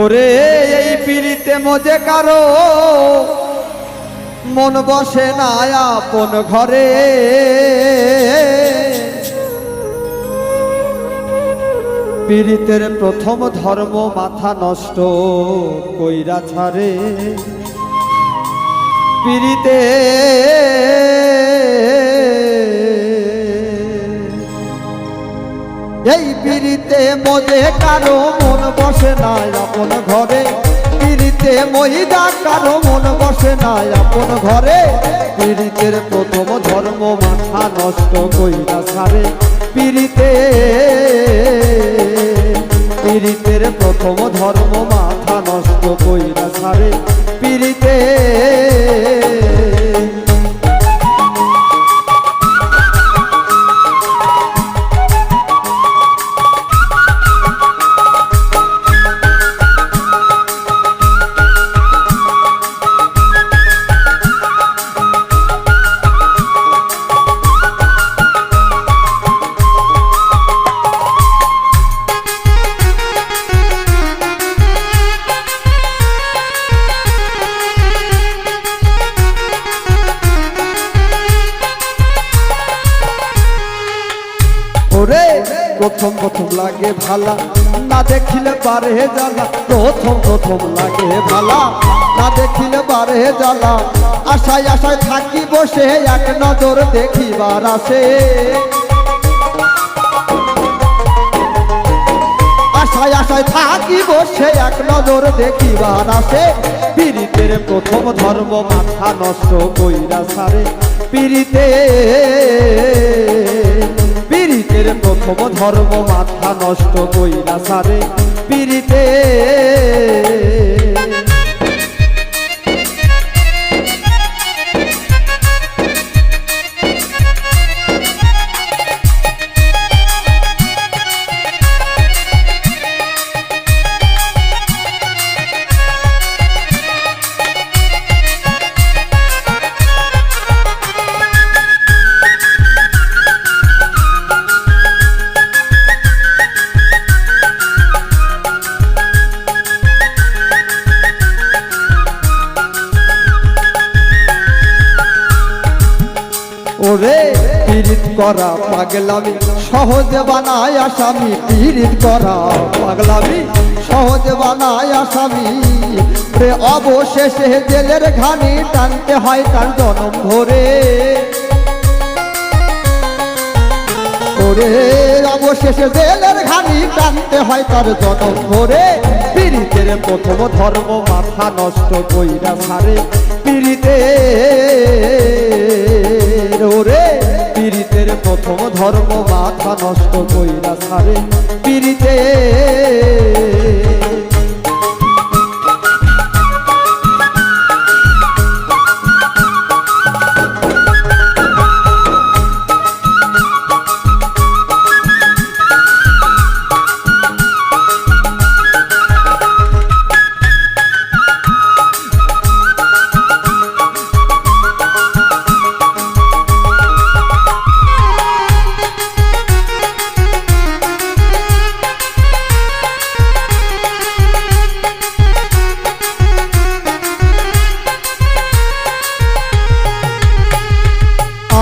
ওরে এই পিড়িতে মজে কারো মন বসে না আপন ঘরে, পীড়িতের প্রথম ধর্ম মাথা নষ্ট কইরা ছাড়ে। পীড়িতে এই পীড়িতে মজে কারো মন বসে না আপন ঘরে, পীড়িতে মহিলা কারো মন বসে না আপন ঘরে, পীড়িতের প্রথম ধর্ম মাথা নষ্ট কইরা ছাড়ে। পীড়িতের প্রথম ধর্ম মাথা নষ্ট কইরা ছাড়ে। পীড়িতে ওরে প্রথম প্রথম লাগে ভালা, না দেখিলে পারে জ্বালা। প্রথম প্রথম লাগে ভালা, না দেখিলে পারে জ্বালা। আশায় আশায় থাকি বসে এক নজর দেখিবার আসে। আশায় আশায় থাকি বসে এক নজর দেখিবার আসে। পীড়িতের প্রথম ধর্ম মাথা নষ্ট কইরা ছাড়ে। পীড়িতের প্রথম ধর্ম মাথা নষ্ট কইরা ছাড়ে। পীড়িতে ওরে পীড়িত করা পাগলামি সহজে বানায় আসামি। পীড়িত করা পাগলামি সহজে বানায় আসামি। রে অবশেষে জেলের ঘানি টানতে হয় তার জনম ধরে। ওরে অবশেষে জেলের ঘানি টানতে হয় তার জনম ধরে। পীড়িতের প্রথম ধর্ম মাথা নষ্ট কইরা ছাড়ে। পীড়িতে ওরে পীড়িতের প্রথম ধর্ম মাথা নষ্ট কইরা ছাড়ে। পীড়িতে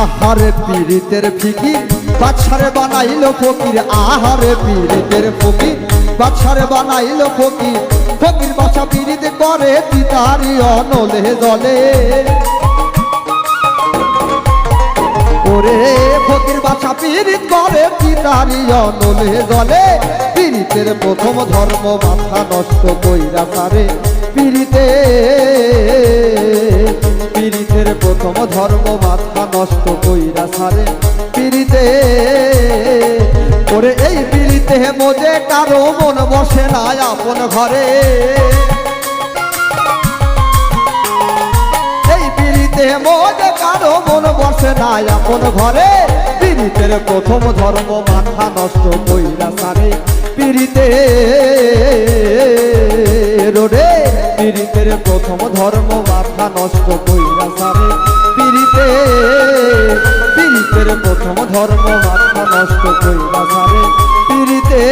আহারে পীড়িতের ফিকির বাদশারে বানাইল ফকির। আহারে পীড়িতের ফকির বাদশারে বানাইল ফকির। ফকির বাদশা পীড়িত করে পিতারি অনলে জলে। ওরে ফকির বাদশা পীড়িত করে পিতারি অনলে জলে। পীড়িতের প্রথম ধর্ম মাথা নষ্ট কইরা ছাড়ে। পীড়িতের প্রথম ধর্ম মাথা নষ্ট কইরা ছাড়ে। পীড়িতে ওরে এই পীড়িতে মজে কারো মন বসে না আপন ঘরে। এই পীড়িতে মজে কারো মন বসে না আপন ঘরে। পীড়িতের প্রথম ধর্ম মাথা নষ্ট কইরা ছাড়ে। পীড়িতে ওরে পীড়িতের প্রথম ধর্ম মাথা নষ্ট কইরা ছাড়ে। পীড়িতের প্রথম ধর্ম মাথা নষ্ট কইরা ছাড়ে। পীড়িতে